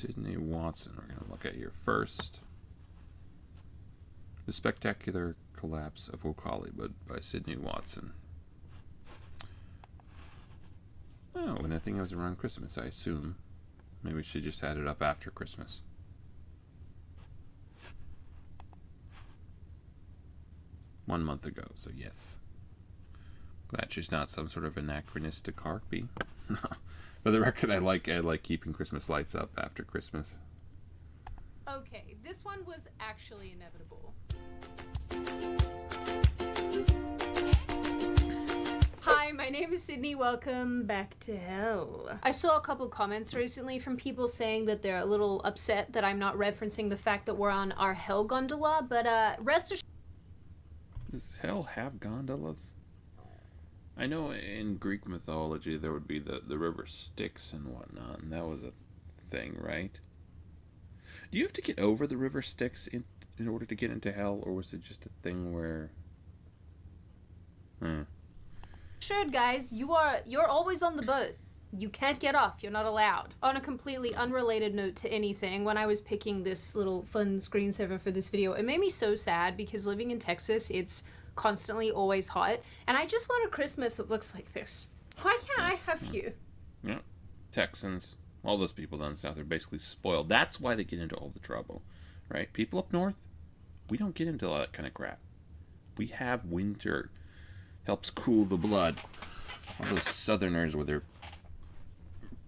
Sydney Watson we're going to look at here first. The Spectacular Collapse of Woke Hollywood by Sydney Watson. Oh, and I think it was around Christmas, I assume. Maybe she just had it up after Christmas. One month ago, so yes. Glad she's not some sort of anachronistic harpy. For the record, I like keeping Christmas lights up after Christmas. Okay, this one was actually inevitable. Hi, my name is Sydney. Welcome back to hell. I saw a couple comments recently from people saying that they're a little upset that I'm not referencing the fact that we're on our hell gondola, but rest assured. Does hell have gondolas? I know in Greek mythology there would be the river Styx and whatnot, and that was a thing, right? Do you have to get over the river Styx in order to get into hell, or was it just a thing where... Sure, guys, you're always on the boat. You can't get off, you're not allowed. On a completely unrelated note to anything, when I was picking this little fun screensaver for this video, it made me so sad because living in Texas, it's constantly always hot, and I just want a Christmas that looks like this. Why can't I have you? Yeah, Texans, all those people down south are basically spoiled. That's why they get into all the trouble, right? People up north, we don't get into all that kind of crap. We have winter. Helps cool the blood. All those southerners with their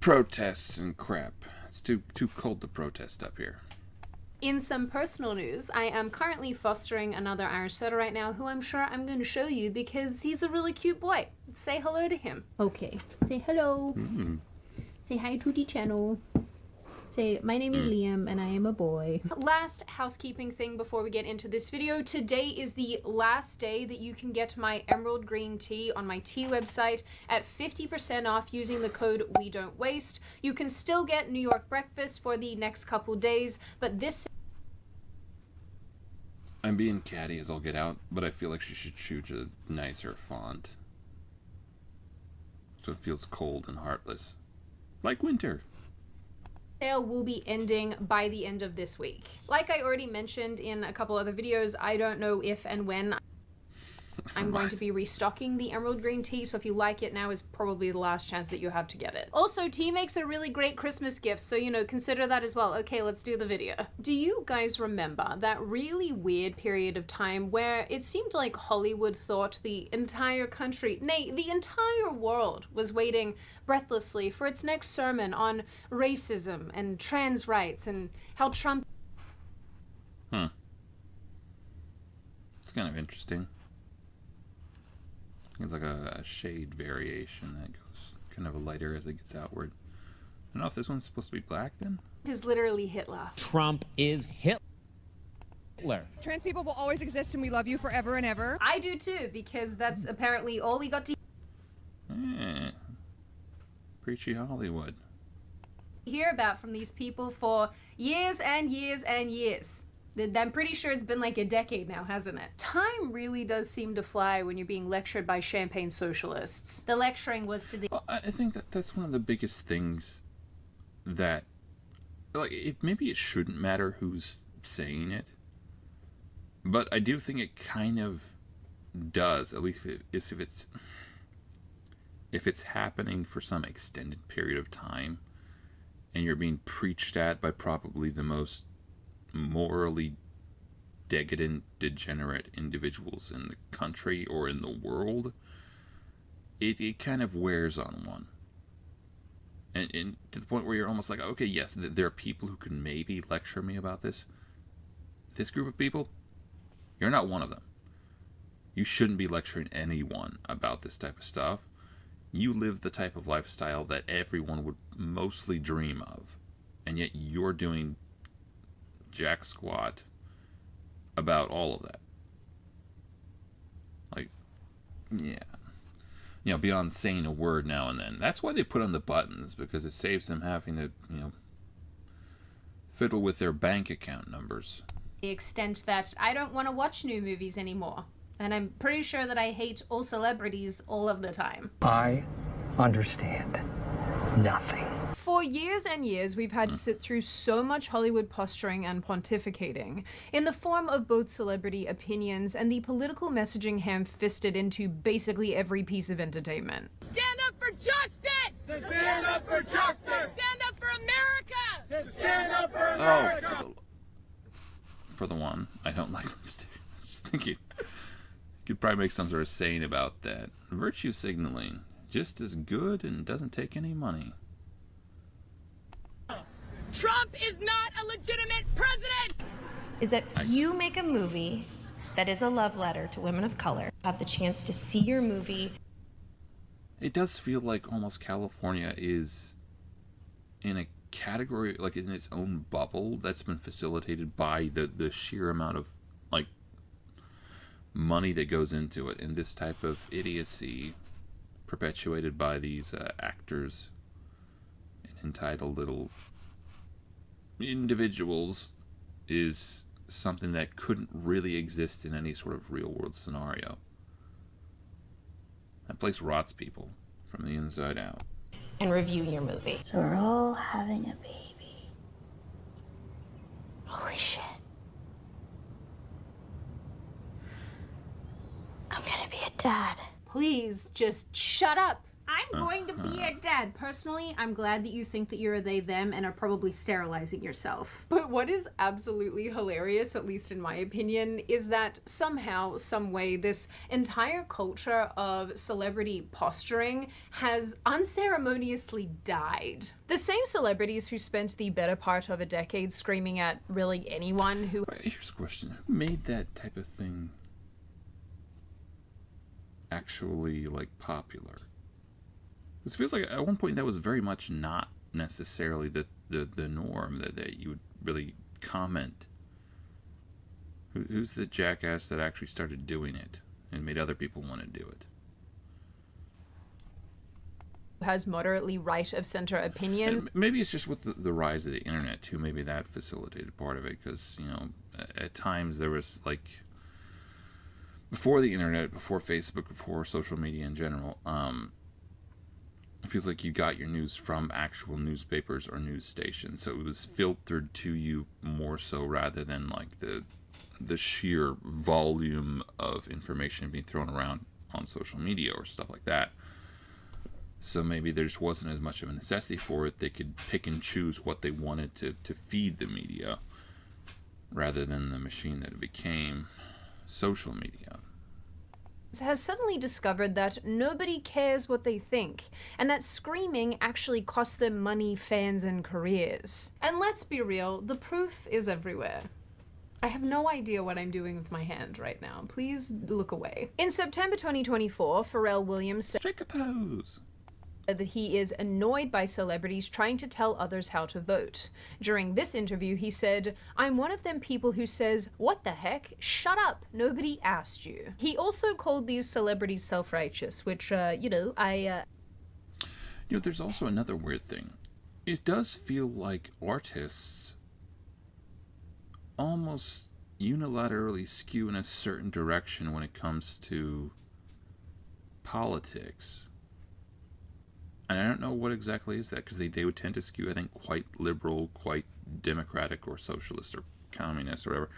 protests and crap. It's too cold to protest up here. In some personal news, I am currently fostering another Irish setter right now who I'm sure I'm going to show you because he's a really cute boy. Say hello to him. Okay, say hello. Say hi to the channel. Say, my name is Liam and I am a boy. Last housekeeping thing before we get into this video. Today is the last day that you can get my emerald green tea on my tea website at 50% off using the code We Don't Waste. You can still get New York breakfast for the next couple days, but this... I'm being catty as I'll get out, but I feel like she should choose a nicer font. So it feels cold and heartless. Like winter. Sale will be ending by the end of this week. Like I already mentioned in a couple other videos, I don't know if and when I'm going to be restocking the emerald green tea, so if you like it, now is probably the last chance that you have to get it. Also, tea makes a really great Christmas gift, so you know, consider that as well. Okay, let's do the video. Do you guys remember that really weird period of time where it seemed like Hollywood thought the entire country, nay, the entire world was waiting breathlessly for its next sermon on racism and trans rights and how Trump... It's kind of interesting. It's like a shade variation that goes kind of lighter as it gets outward. I don't know if this one's supposed to be black then? is literally Hitler. Trump is Hitler. Trans people will always exist and we love you forever and ever. I do too, because that's apparently all we got to Preachy Hollywood. hear about from these people for years and years and years. I'm pretty sure it's been like a decade now, hasn't it? Time really does seem to fly when you're being lectured by champagne socialists. The lecturing was to the... Well, I think that's one of the biggest things that, like, maybe it shouldn't matter who's saying it, but I do think it kind of does, at least if it's happening for some extended period of time, and you're being preached at by probably the most morally decadent, degenerate individuals in the country or in the world, it kind of wears on one. And to the point where you're almost like, okay, yes, there are people who can maybe lecture me about this. This group of people, you're not one of them. You shouldn't be lecturing anyone about this type of stuff. You live the type of lifestyle that everyone would mostly dream of, and yet you're doing jack squat about all of that. Like, yeah. You know, beyond saying a word now and then. That's why they put on the buttons, because it saves them having to, you know, fiddle with their bank account numbers. The extent that I don't want to watch new movies anymore. And I'm pretty sure that I hate all celebrities all of the time. I understand nothing. For years and years, we've had to sit through so much Hollywood posturing and pontificating, in the form of both celebrity opinions and the political messaging ham-fisted into basically every piece of entertainment. Stand up for justice! To stand up for justice! Stand up for America! To stand up for Oh, America! for the one, I don't like lipstick. I was just thinking, you could probably make some sort of saying about that. Virtue signaling, just as good and doesn't take any money. Trump is not a legitimate president! Is that you make a movie that is a love letter to women of color, have the chance to see your movie. It does feel like almost California is in a category, like in its own bubble that's been facilitated by the sheer amount of like money that goes into it, and this type of idiocy perpetuated by these actors and entitled little individuals is something that couldn't really exist in any sort of real world scenario. That place rots people from the inside out. And review your movie. So we're all having a baby. Holy shit. I'm gonna be a dad. Please just shut up. I'm going to be your dad. Personally, I'm glad that you think that you're a they, them, and are probably sterilizing yourself. But what is absolutely hilarious, at least in my opinion, is that somehow, some way, this entire culture of celebrity posturing has unceremoniously died. The same celebrities who spent the better part of a decade screaming at really anyone who... Here's a question. Who made that type of thing actually, like, popular? This feels like at one point that was very much not necessarily the norm, that you would really comment. Who's the jackass that actually started doing it and made other people want to do it? has moderately right of center opinion. And maybe it's just with the rise of the internet too. Maybe that facilitated part of it, because at times there was like, before the internet, before Facebook, before social media in general, it feels like you got your news from actual newspapers or news stations, so it was filtered to you more so rather than like the sheer volume of information being thrown around on social media or stuff like that. So maybe there just wasn't as much of a necessity for it. They could pick and choose what they wanted to feed the media, rather than the machine that it became, social media. Has suddenly discovered that nobody cares what they think, and that screaming actually costs them money, fans, and careers. And let's be real, the proof is everywhere. I have no idea what I'm doing with my hand right now. Please look away. In September 2024, Pharrell Williams said Strike a pose. that he is annoyed by celebrities trying to tell others how to vote. During this interview, he said, "I'm one of them people who says, 'What the heck? Shut up. Nobody asked you.'" He also called these celebrities self-righteous, which, I There's also another weird thing. It does feel like artists almost unilaterally skew in a certain direction when it comes to politics. And I don't know what exactly is that, because they would tend to skew, I think, quite liberal, quite democratic or socialist or communist or whatever.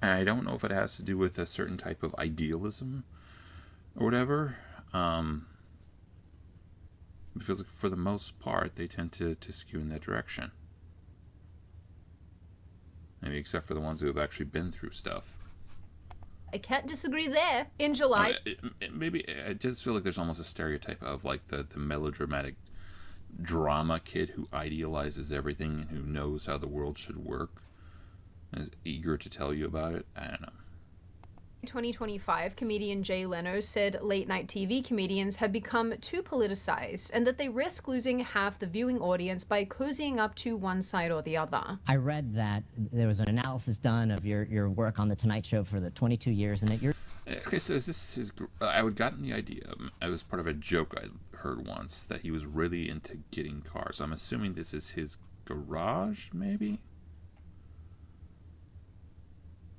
And I don't know if it has to do with a certain type of idealism or whatever. It feels like for the most part they tend to skew in that direction. Maybe except for the ones who have actually been through stuff. can't disagree there. In July, Maybe I just feel like there's almost a stereotype of like the melodramatic drama kid who idealizes everything and who knows how the world should work and is eager to tell you about it. I don't know. 2025, comedian Jay Leno said late-night TV comedians have become too politicized and that they risk losing half the viewing audience by cozying up to one side or the other. I read that there was an analysis done of your work on The Tonight Show for the 22 years, and that you're... Okay, so is this his... I would gotten the idea. It was part of a joke I heard once that he was really into getting cars. I'm assuming this is his garage, maybe?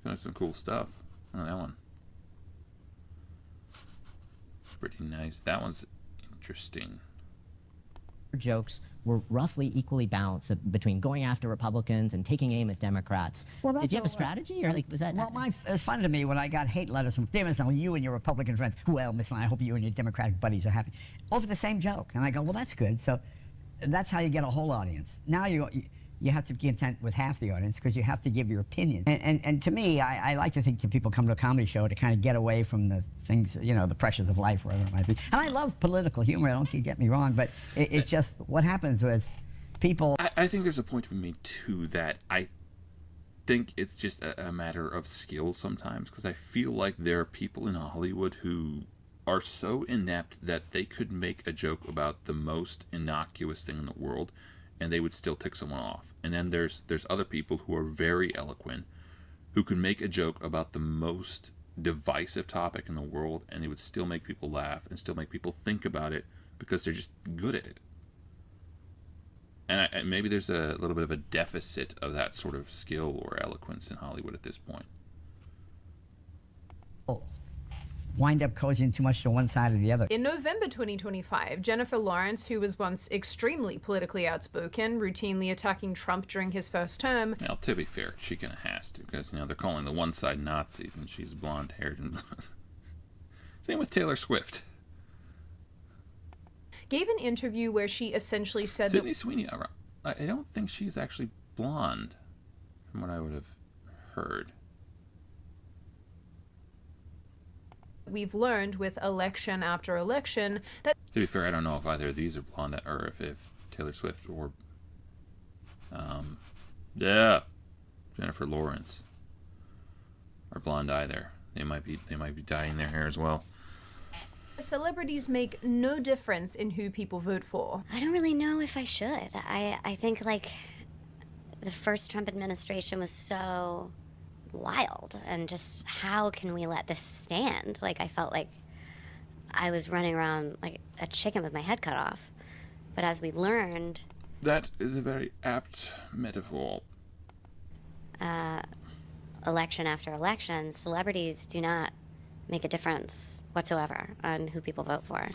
That's some cool stuff. Oh, that one. Pretty nice. That one's interesting. jokes were roughly equally balanced between going after Republicans and taking aim at Democrats. Well, Did you have a strategy, or like was that? Well, it's funny to me when I got hate letters from Miss Long, you and your Republican friends. Well, Miss Long, I hope you and your Democratic buddies are happy over the same joke. And I go, well, that's good. So that's how you get a whole audience. Now you have to be content with half the audience because you have to give your opinion. And to me, I like to think that people come to a comedy show to kind of get away from the things, you know, the pressures of life, wherever it might be. And I love political humor, don't get me wrong, but it's just what happens was people... I think there's a point to be made, too, that I think it's just a matter of skill sometimes, because I feel like there are people in Hollywood who are so inept that they could make a joke about the most innocuous thing in the world, and they would still tick someone off. And then there's other people who are very eloquent, who can make a joke about the most divisive topic in the world, and they would still make people laugh and still make people think about it because they're just good at it. And maybe there's a little bit of a deficit of that sort of skill or eloquence in Hollywood at this point. Wind up cozying too much to one side or the other. In November 2025, Jennifer Lawrence, who was once extremely politically outspoken, routinely attacking Trump during his first term. Now, to be fair, she kind of has to, because, you know, they're calling the one side Nazis, and she's blonde-haired. And same with Taylor Swift. Gave an interview where she essentially said Sydney Sweeney, I don't think she's actually blonde, from what I would have heard. We've learned with election after election that... To be fair, I don't know if either of these are blonde, or if Taylor Swift or... Jennifer Lawrence are blonde either. They might be dyeing their hair as well. Celebrities make no difference in who people vote for. I don't really know if I should. I think, like, the first Trump administration was so wild, and just how can we let this stand? Like, I felt like I was running around like a chicken with my head cut off. But as we learned... That is a very apt metaphor. Election after election, celebrities do not make a difference whatsoever on who people vote for.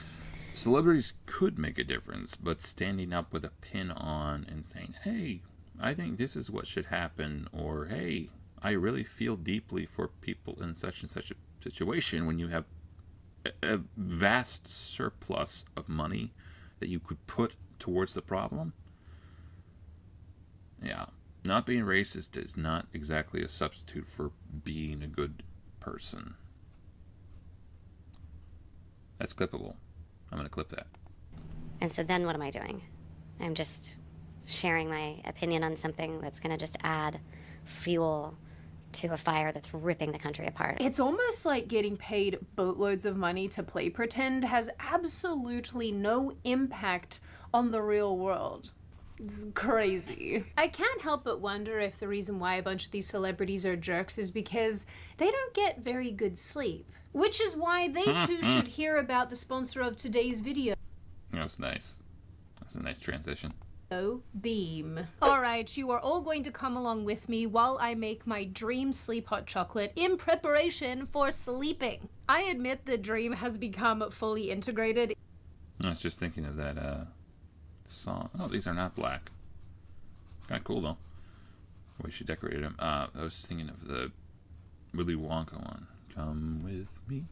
Celebrities could make a difference, but standing up with a pin on and saying, hey, I think this is what should happen, or hey, I really feel deeply for people in such and such a situation, when you have a vast surplus of money that you could put towards the problem. Yeah, not being racist is not exactly a substitute for being a good person. That's clippable. I'm going to clip that. And so then what am I doing? I'm just sharing my opinion on something that's going to just add fuel to a fire that's ripping the country apart. It's almost like getting paid boatloads of money to play pretend has absolutely no impact on the real world. It's crazy. I can't help but wonder if the reason why a bunch of these celebrities are jerks is because they don't get very good sleep. Which is why they too should hear about the sponsor of today's video. That's nice. That's a nice transition. Beam. Alright, you are all going to come along with me while I make my Dream Sleep Hot Chocolate in preparation for sleeping. I admit that Dream has become fully integrated. I was just thinking of that song. Oh, these are not black. Kind of cool though, the way she decorated them. I was thinking of the Willy Wonka one. Come with me.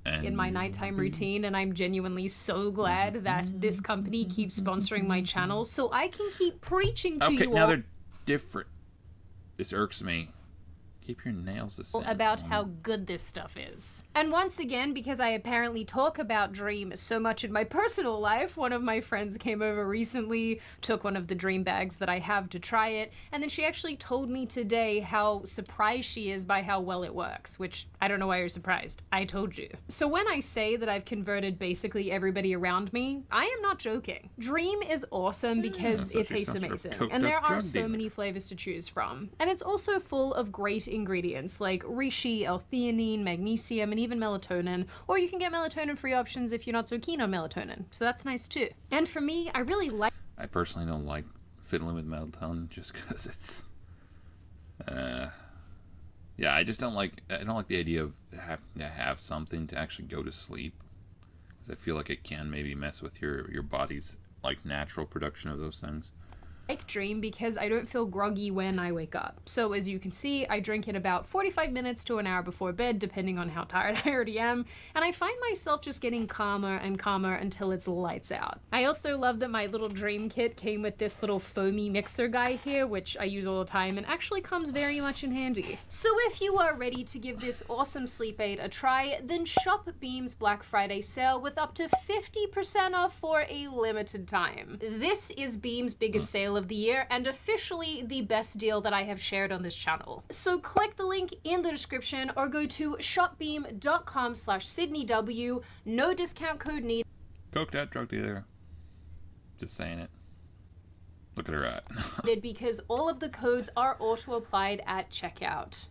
In my nighttime routine, and I'm genuinely so glad that this company keeps sponsoring my channel so I can keep preaching to you Okay, now all they're different. This irks me. Keep your nails the same. about how good this stuff is. And once again, because I apparently talk about Dream so much in my personal life, one of my friends came over recently, took one of the Dream bags that I have to try it, and then she actually told me today how surprised she is by how well it works, which I don't know why you're surprised. I told you. So when I say that I've converted basically everybody around me, I am not joking. Dream is awesome because it tastes amazing, and there are so many flavors to choose from. And it's also full of great ingredients like reishi, L-theanine, magnesium, and even melatonin, or you can get melatonin-free options if you're not so keen on melatonin, so that's nice too. And for me, I really like... I personally don't like fiddling with melatonin just because it's... yeah, I just don't like... I don't like the idea of having to have something to actually go to sleep, because I feel like it can maybe mess with your body's like natural production of those things. Dream because I don't feel groggy when I wake up. So as you can see, I drink it about 45 minutes to an hour before bed, depending on how tired I already am, and I find myself just getting calmer and calmer until it's lights out. I also love that my little dream kit came with this little foamy mixer guy here, which I use all the time and actually comes very much in handy. So if you are ready to give this awesome sleep aid a try, then shop Beam's Black Friday sale with up to 50% off for a limited time. This is Beam's biggest sale of the year and officially the best deal that I have shared on this channel. So click the link in the description or go to shopbeam.com/SydneyW. No discount code needed. Coke that drug dealer. Just saying it. Look at her at. Because all of the codes are auto-applied at checkout.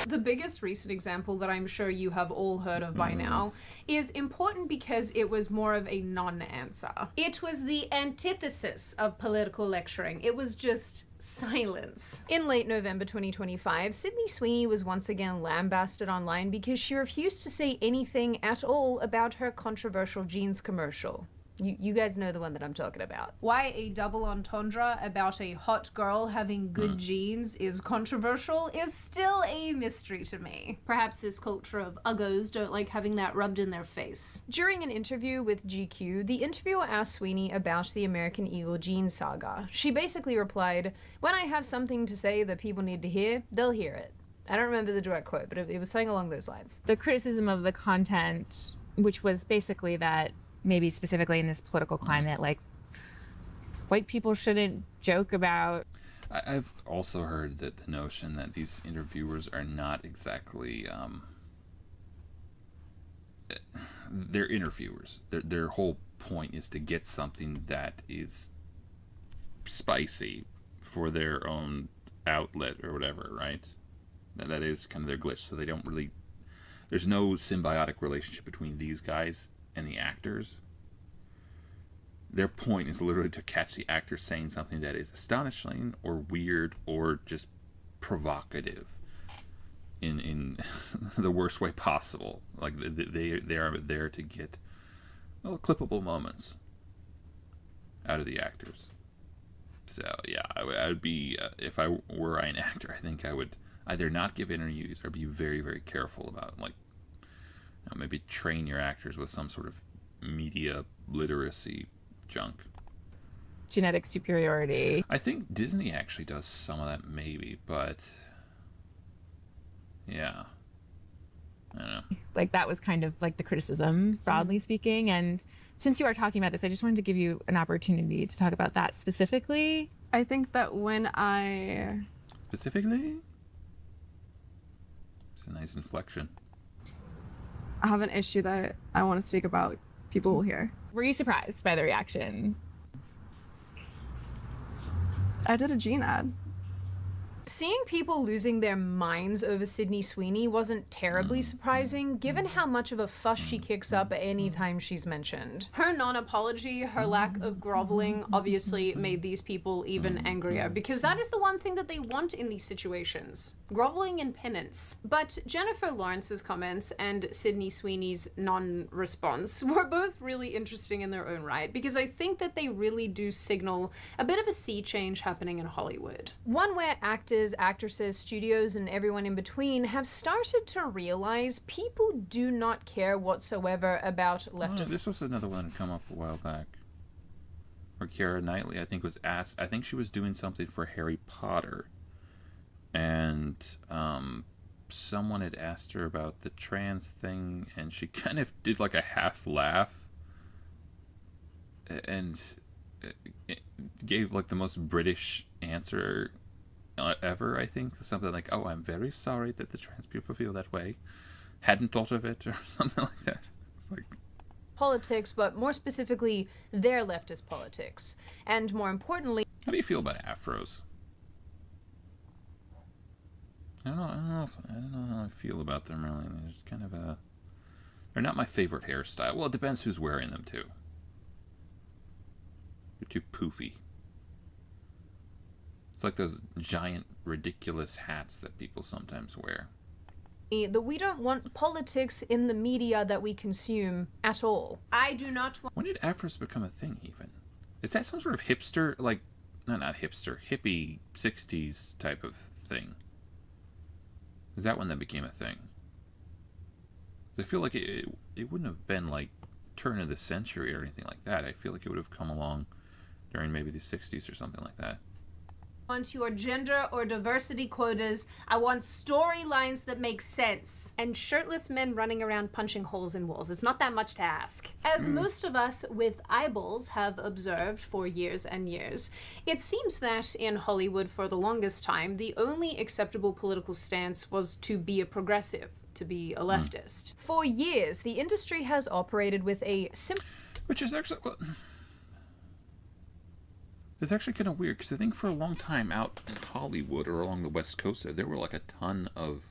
The biggest recent example that I'm sure you have all heard of by now is important because it was more of a non-answer. It was the antithesis of political lecturing. It was just silence. In late November 2025, Sydney Sweeney was once again lambasted online because she refused to say anything at all about her controversial jeans commercial. You guys know the one that I'm talking about. Why a double entendre about a hot girl having good genes is controversial is still a mystery to me. Perhaps this culture of uggos don't like having that rubbed in their face. During an interview with GQ, the interviewer asked Sweeney about the American Eagle jeans saga. She basically replied, "When I have something to say that people need to hear, they'll hear it." I don't remember the direct quote, but it was something along those lines. The criticism of the content, which was basically that maybe specifically in this political climate, like, white people shouldn't joke about. I've also heard that the notion that these interviewers are not exactly, they're interviewers. Their whole point is to get something that is spicy for their own outlet or whatever, right? That is kind of their glitch. So they don't really, there's no symbiotic relationship between these guys and the actors. Their point is literally to catch the actors saying something that is astonishing or weird or just provocative in the worst way possible. Like they are there to get clippable moments out of the actors. So yeah, I would be if I were an actor, I think I would either not give interviews or be very, very careful about, like, maybe train your actors with some sort of media literacy junk. Genetic superiority. I think Disney actually does some of that, maybe, but yeah, I don't know. Like, that was kind of like the criticism, broadly speaking. And since you are talking about this, I just wanted to give you an opportunity to talk about that specifically. I think that when I... Specifically? It's a nice inflection. I have an issue that I want to speak about, people will hear. Were you surprised by the reaction? I did a Gene ad. Seeing people losing their minds over Sydney Sweeney wasn't terribly surprising, given how much of a fuss she kicks up any time she's mentioned. Her non-apology, her lack of groveling, obviously made these people even angrier, because that is the one thing that they want in these situations. Groveling and penance. But Jennifer Lawrence's comments and Sydney Sweeney's non-response were both really interesting in their own right, because I think that they really do signal a bit of a sea change happening in Hollywood. One where actors, actresses, studios, and everyone in between have started to realize people do not care whatsoever about leftist. This was another one come up a while back. Where Keira Knightley, I think, was asked, I think she was doing something for Harry Potter. And someone had asked her about the trans thing, and she kind of did like a half laugh. And it gave like the most British answer ever, I think. Something like, "Oh, I'm very sorry that the trans people feel that way. Hadn't thought of it," or something like that. It's like politics, but more specifically, their leftist politics. And more importantly... How do you feel about afros? I don't know how I feel about them, really. They're just kind of a... They're not my favorite hairstyle. Well, it depends who's wearing them, too. They're too poofy. It's like those giant, ridiculous hats that people sometimes wear. That we don't want politics in the media that we consume at all. I do not want... When did afros become a thing, even? Is that some sort of hipster, like, no, not hipster, hippie 60s type of thing? Is that when that became a thing? I feel like it wouldn't have been like turn of the century or anything like that. I feel like it would have come along during maybe the 60s or something like that. I want your gender or diversity quotas. I want storylines that make sense. And shirtless men running around punching holes in walls. It's not that much to ask. As most of us with eyeballs have observed for years and years, it seems that in Hollywood for the longest time, the only acceptable political stance was to be a progressive, to be a leftist. For years, the industry has operated with a simple... Which is actually... Well, it's actually kind of weird, because I think for a long time out in Hollywood or along the West Coast there were like a ton of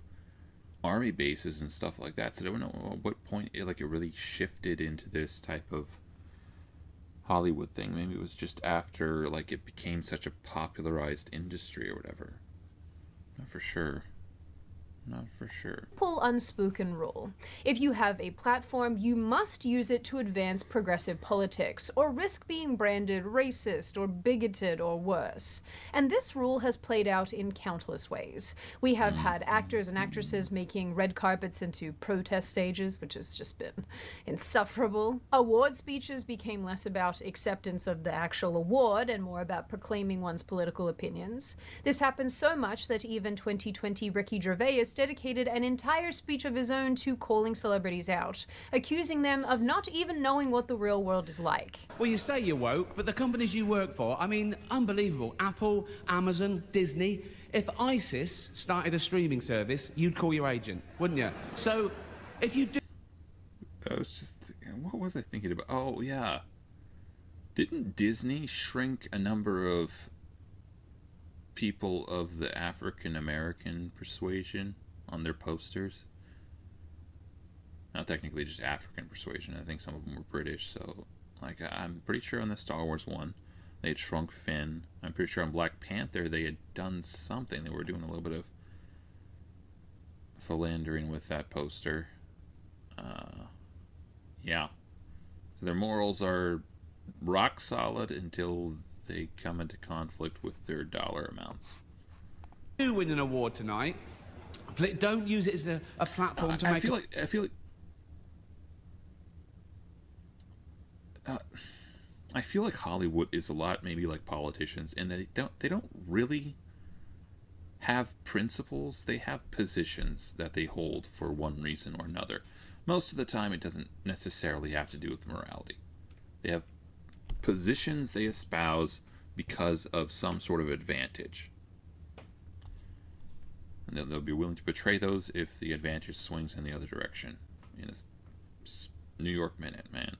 army bases and stuff like that. So I don't know at what point it really shifted into this type of Hollywood thing. Maybe it was just after like it became such a popularized industry or whatever. Not for sure. Not for sure. Simple unspoken rule. If you have a platform, you must use it to advance progressive politics, or risk being branded racist or bigoted or worse. And this rule has played out in countless ways. We have had actors and actresses making red carpets into protest stages, which has just been insufferable. Award speeches became less about acceptance of the actual award and more about proclaiming one's political opinions. This happened so much that even 2020 Ricky Gervais dedicated an entire speech of his own to calling celebrities out, accusing them of not even knowing what the real world is like. Well, you say you're woke, but the companies you work for, I mean, unbelievable. Apple, Amazon, Disney. If ISIS started a streaming service, you'd call your agent, wouldn't you? So, if you do... I was just... What was I thinking about? Oh, yeah. Didn't Disney shrink a number of people of the African-American persuasion on their posters? Not technically just African persuasion. I think some of them were British, so... Like, I'm pretty sure on the Star Wars one, they had shrunk Finn. I'm pretty sure on Black Panther they had done something. They were doing a little bit of philandering with that poster. Yeah. So their morals are rock solid until they come into conflict with their dollar amounts. You win an award tonight. Don't use it as a platform to make... I feel like Hollywood is a lot maybe like politicians in that they don't really have principles. They have positions that they hold for one reason or another. Most of the time it doesn't necessarily have to do with morality. They have positions they espouse because of some sort of advantage. And they'll be willing to betray those if the advantage swings in the other direction. In a New York Minute, man.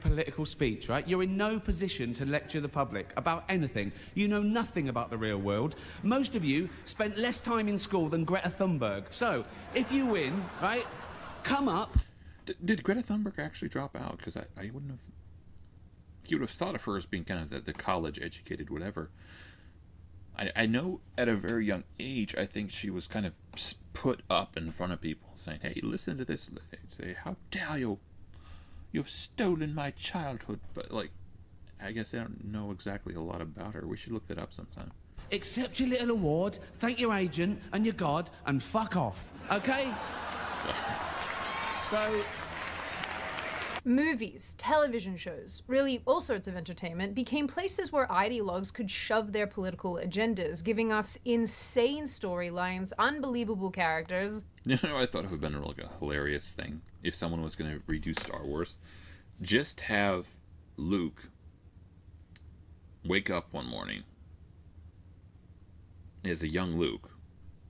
Political speech, right? You're in no position to lecture the public about anything. You know nothing about the real world. Most of you spent less time in school than Greta Thunberg. So, if you win, right, come up. Did Greta Thunberg actually drop out? Because I wouldn't have... You would have thought of her as being kind of the college-educated whatever. I know at a very young age, I think she was kind of put up in front of people saying, hey, listen to this. Say, how dare you? You've stolen my childhood. But, like, I guess I don't know exactly a lot about her. We should look that up sometime. Accept your little award, thank your agent and your God, and fuck off, okay? So... Movies, television shows, really all sorts of entertainment became places where ideologues could shove their political agendas, giving us insane storylines, unbelievable characters. You know, I thought it would have been like a hilarious thing if someone was going to redo Star Wars. Just have Luke wake up one morning as a young Luke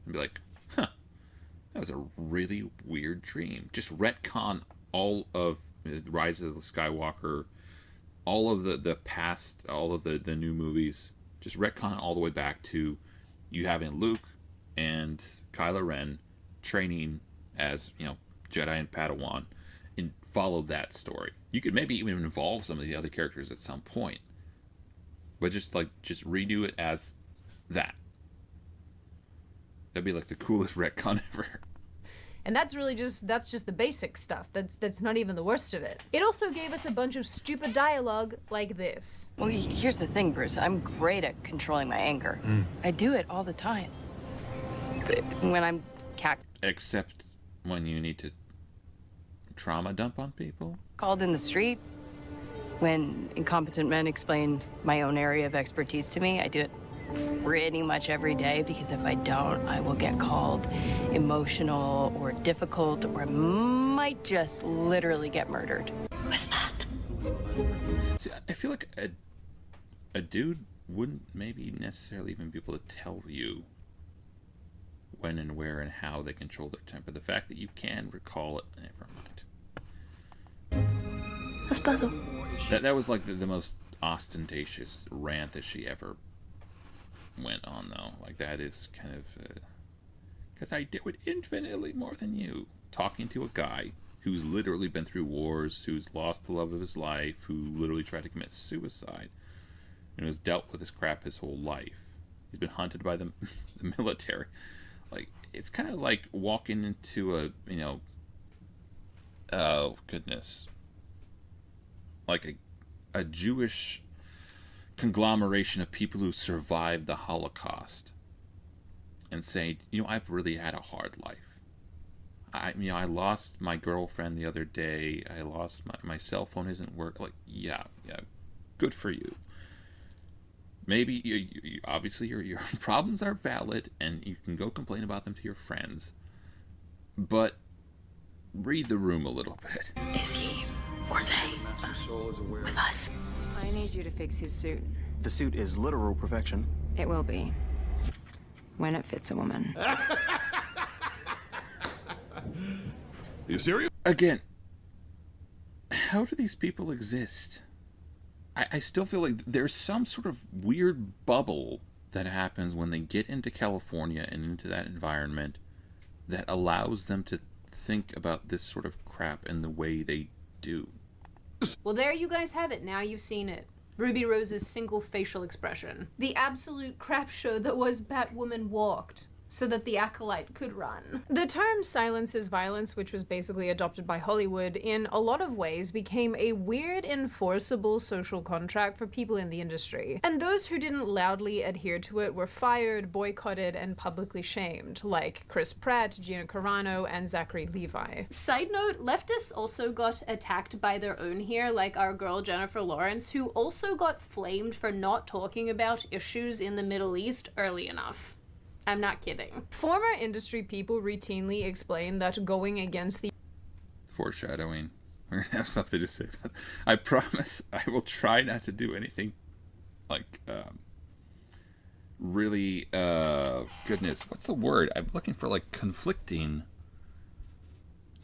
and be like, huh, that was a really weird dream. Just retcon all of the Rise of the Skywalker, all of the past, all of the new movies, just retcon all the way back to you having Luke and Kylo Ren training as, you know, Jedi and Padawan, and follow that story. You could maybe even involve some of the other characters at some point, but just redo it as that. That'd be like the coolest retcon ever. And that's just the basic stuff. That's not even the worst of it. It also gave us a bunch of stupid dialogue like this. Well, here's the thing, Bruce. I'm great at controlling my anger. I do it all the time. When I'm Except when you need to trauma dump on people? called in the street, when incompetent men explain my own area of expertise to me, I do it pretty much every day, because if I don't, I will get called emotional or difficult, or might just literally get murdered. What's that? See, I feel like a dude wouldn't maybe necessarily even be able to tell you when and where and how they control their temper. The fact that you can recall it, never mind. That's puzzle. That was like the most ostentatious rant that she ever went on, though. Like, that is kind of because I do it infinitely more than you. Talking to a guy who's literally been through wars, who's lost the love of his life, who literally tried to commit suicide, and has dealt with this crap his whole life. He's been hunted by the military. Like, it's kind of like walking into a, oh goodness, like a Jewish conglomeration of people who survived the Holocaust and say, I've really had a hard life. I lost my girlfriend the other day. I lost my cell phone isn't work. Like, yeah, good for you. Maybe you obviously your problems are valid and you can go complain about them to your friends, but read the room a little bit. Is he or they with us? I need you to fix his suit. The suit is literal perfection. It will be. When it fits a woman. You serious? Again, how do these people exist? I still feel like there's some sort of weird bubble that happens when they get into California and into that environment that allows them to think about this sort of crap in the way they do. Well, there you guys have it. Now you've seen it. Ruby Rose's single facial expression. The absolute crap show that was Batwoman walked so that the Acolyte could run. The term silence is violence, which was basically adopted by Hollywood, in a lot of ways became a weird enforceable social contract for people in the industry. And those who didn't loudly adhere to it were fired, boycotted, and publicly shamed, like Chris Pratt, Gina Carano, and Zachary Levi. Side note, leftists also got attacked by their own here, like our girl Jennifer Lawrence, who also got flamed for not talking about issues in the Middle East early enough. I'm not kidding. Former industry people routinely explain that going against the Foreshadowing. We're gonna have something to say about that. I promise I will try not to do anything like really goodness, what's the word? I'm looking for like conflicting,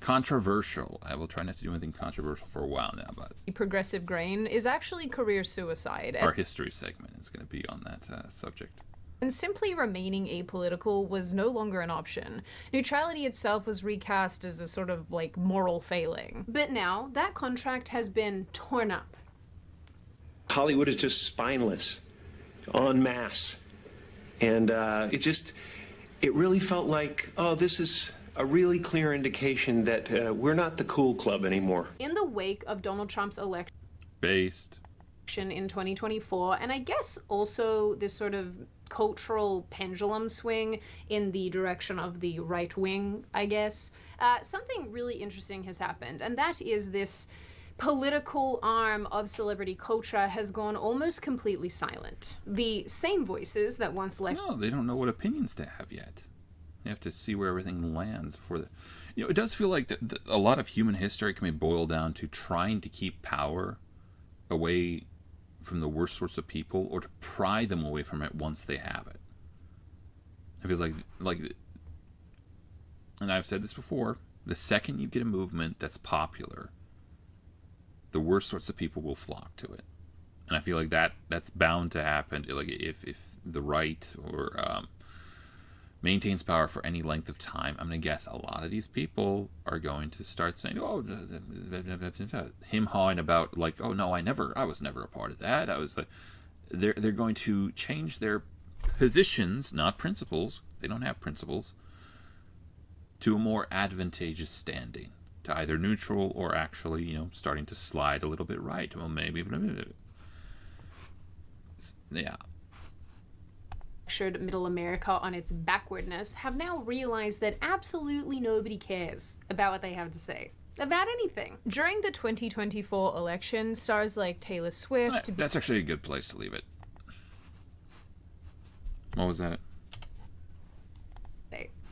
controversial. I will try not to do anything controversial for a while now, but progressive grain is actually career suicide. Our history segment is going to be on that subject. And simply remaining apolitical was no longer an option. Neutrality itself was recast as a sort of like moral failing. But now that contract has been torn up. Hollywood is just spineless, en masse. And it really felt like, oh, this is a really clear indication that we're not the cool club anymore. In the wake of Donald Trump's election in 2024, and I guess also this sort of cultural pendulum swing in the direction of the right wing, I guess, something really interesting has happened, and that is this political arm of celebrity culture has gone almost completely silent. The same voices that once No, they don't know what opinions to have yet. You have to see where everything lands before it does feel like a lot of human history can be boiled down to trying to keep power away from the worst sorts of people, or to pry them away from it once they have it. It feels like, and I've said this before, the second you get a movement that's popular, the worst sorts of people will flock to it. And I feel like that's bound to happen. Like if the right or maintains power for any length of time, I'm going to guess a lot of these people are going to start saying, oh, him hawing about like, oh no, I was never a part of that. I was like, they're going to change their positions, not principles. They don't have principles. to a more advantageous standing, to either neutral or actually, you know, starting to slide a little bit right. Well, maybe, yeah. Lectured Middle America on its backwardness have now realized that absolutely nobody cares about what they have to say. About anything. During the 2024 election, stars like Taylor Swift... That's actually a good place to leave it. What was that?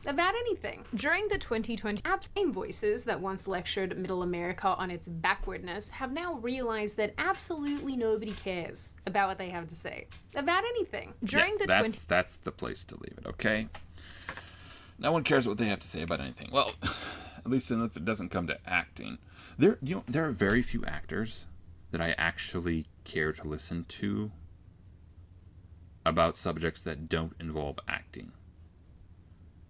About anything. During the 2020 same voices that once lectured Middle America on its backwardness have now realized that absolutely nobody cares about what they have to say. About anything. During that's the place to leave it, okay? No one cares what they have to say about anything. Well, at least if it doesn't come to acting. There are very few actors that I actually care to listen to about subjects that don't involve acting.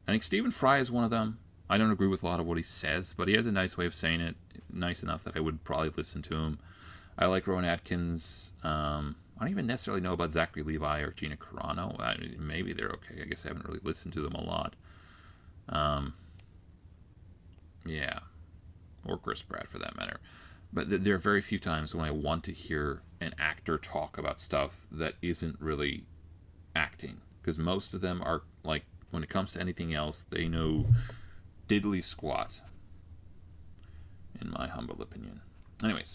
I think Stephen Fry is one of them. I don't agree with a lot of what he says, but he has a nice way of saying it, nice enough that I would probably listen to him. I like Rowan Atkins. I don't even necessarily know about Zachary Levi or Gina Carano. Maybe they're okay. I guess I haven't really listened to them a lot. Yeah. Or Chris Pratt, for that matter. But there are very few times when I want to hear an actor talk about stuff that isn't really acting. Because most of them are, like, when it comes to anything else, they know diddly squat, in my humble opinion. Anyways,